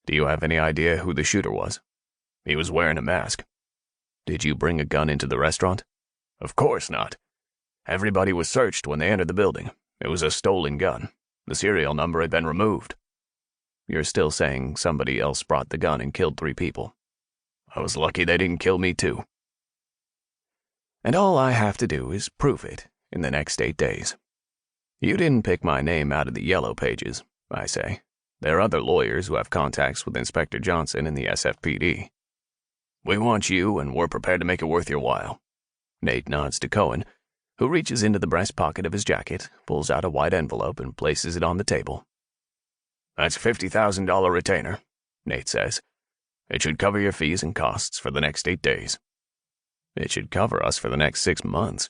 Do you have any idea who the shooter was? He was wearing a mask. Did you bring a gun into the restaurant? Of course not. Everybody was searched when they entered the building. It was a stolen gun. The serial number had been removed. You're still saying somebody else brought the gun and killed 3 people. I was lucky they didn't kill me too. And all I have to do is prove it in the next 8 days. You didn't pick my name out of the yellow pages, I say. There are other lawyers who have contacts with Inspector Johnson in the SFPD. We want you, and we're prepared to make it worth your while. Nate nods to Cohen, who reaches into the breast pocket of his jacket, pulls out a white envelope, and places it on the table. That's a $50,000 retainer, Nate says. It should cover your fees and costs for the next 8 days. It should cover us for the next 6 months.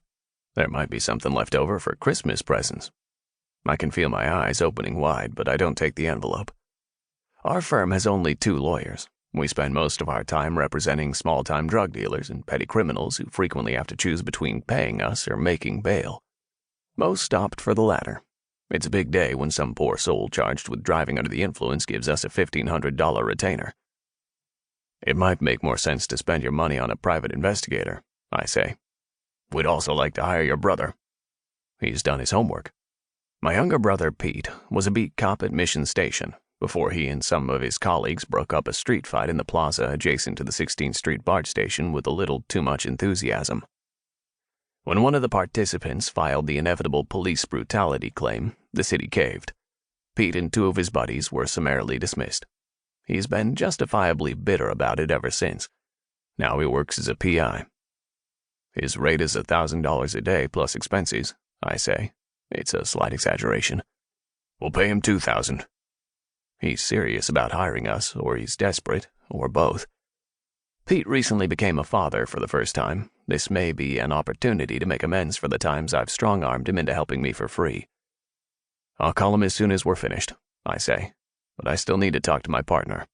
There might be something left over for Christmas presents. I can feel my eyes opening wide, but I don't take the envelope. Our firm has only 2 lawyers. We spend most of our time representing small-time drug dealers and petty criminals who frequently have to choose between paying us or making bail. Most opt for the latter. It's a big day when some poor soul charged with driving under the influence gives us a $1,500 retainer. It might make more sense to spend your money on a private investigator, I say. We'd also like to hire your brother. He's done his homework. My younger brother, Pete, was a beat cop at Mission Station before he and some of his colleagues broke up a street fight in the plaza adjacent to the 16th Street BART station with a little too much enthusiasm. When one of the participants filed the inevitable police brutality claim, the city caved. Pete and 2 of his buddies were summarily dismissed. He's been justifiably bitter about it ever since. Now he works as a PI. His rate is $1,000 a day plus expenses, I say. It's a slight exaggeration. We'll pay him $2,000. He's serious about hiring us, or he's desperate, or both. Pete recently became a father for the first time. This may be an opportunity to make amends for the times I've strong-armed him into helping me for free. I'll call him as soon as we're finished, I say, but I still need to talk to my partner.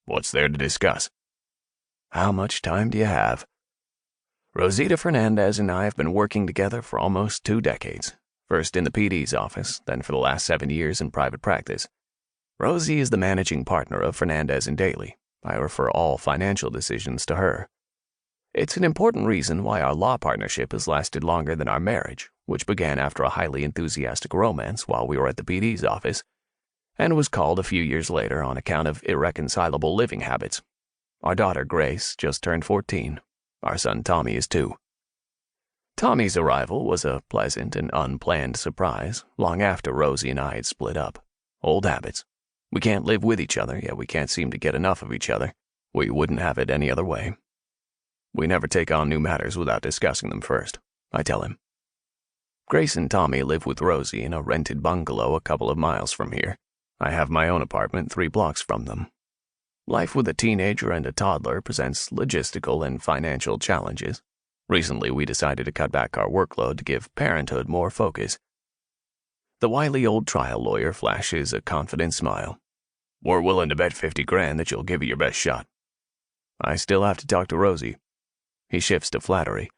What's there to discuss? How much time do you have? Rosita Fernandez and I have been working together for almost 2 decades, first in the PD's office, then for the last 7 years in private practice. Rosie is the managing partner of Fernandez and Daley. I refer all financial decisions to her. It's an important reason why our law partnership has lasted longer than our marriage, which began after a highly enthusiastic romance while we were at the PD's office, and was called a few years later on account of irreconcilable living habits. Our daughter Grace just turned 14. Our son Tommy is 2. Tommy's arrival was a pleasant and unplanned surprise long after Rosie and I had split up. Old habits. We can't live with each other, yet we can't seem to get enough of each other. We wouldn't have it any other way. We never take on new matters without discussing them first, I tell him. Grace and Tommy live with Rosie in a rented bungalow a couple of miles from here. I have my own apartment 3 blocks from them. Life with a teenager and a toddler presents logistical and financial challenges. Recently, we decided to cut back our workload to give parenthood more focus. The wily old trial lawyer flashes a confident smile. We're willing to bet $50,000 that you'll give it your best shot. I still have to talk to Rosie. He shifts to flattery.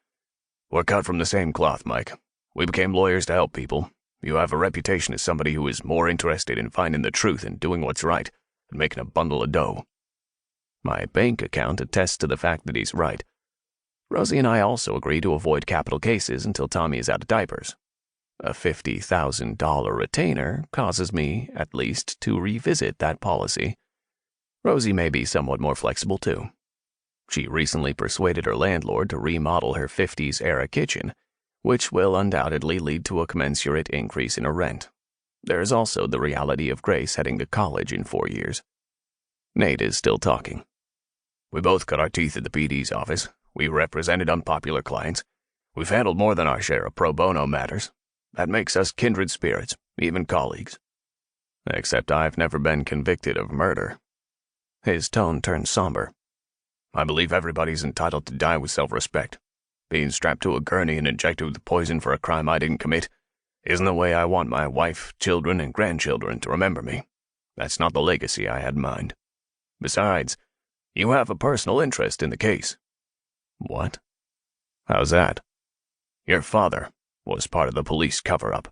We're cut from the same cloth, Mike. We became lawyers to help people. You have a reputation as somebody who is more interested in finding the truth and doing what's right than making a bundle of dough. My bank account attests to the fact that he's right. Rosie and I also agree to avoid capital cases until Tommy is out of diapers. A $50,000 retainer causes me, at least, to revisit that policy. Rosie may be somewhat more flexible, too. She recently persuaded her landlord to remodel her 50s-era kitchen, which will undoubtedly lead to a commensurate increase in her rent. There is also the reality of Grace heading to college in 4 years. Nate is still talking. We both cut our teeth at the PD's office. We represented unpopular clients. We've handled more than our share of pro bono matters. That makes us kindred spirits, even colleagues. Except I've never been convicted of murder. His tone turns somber. I believe everybody's entitled to die with self-respect. Being strapped to a gurney and injected with poison for a crime I didn't commit isn't the way I want my wife, children, and grandchildren to remember me. That's not the legacy I had in mind. Besides, you have a personal interest in the case. What? How's that? Your father was part of the police cover-up.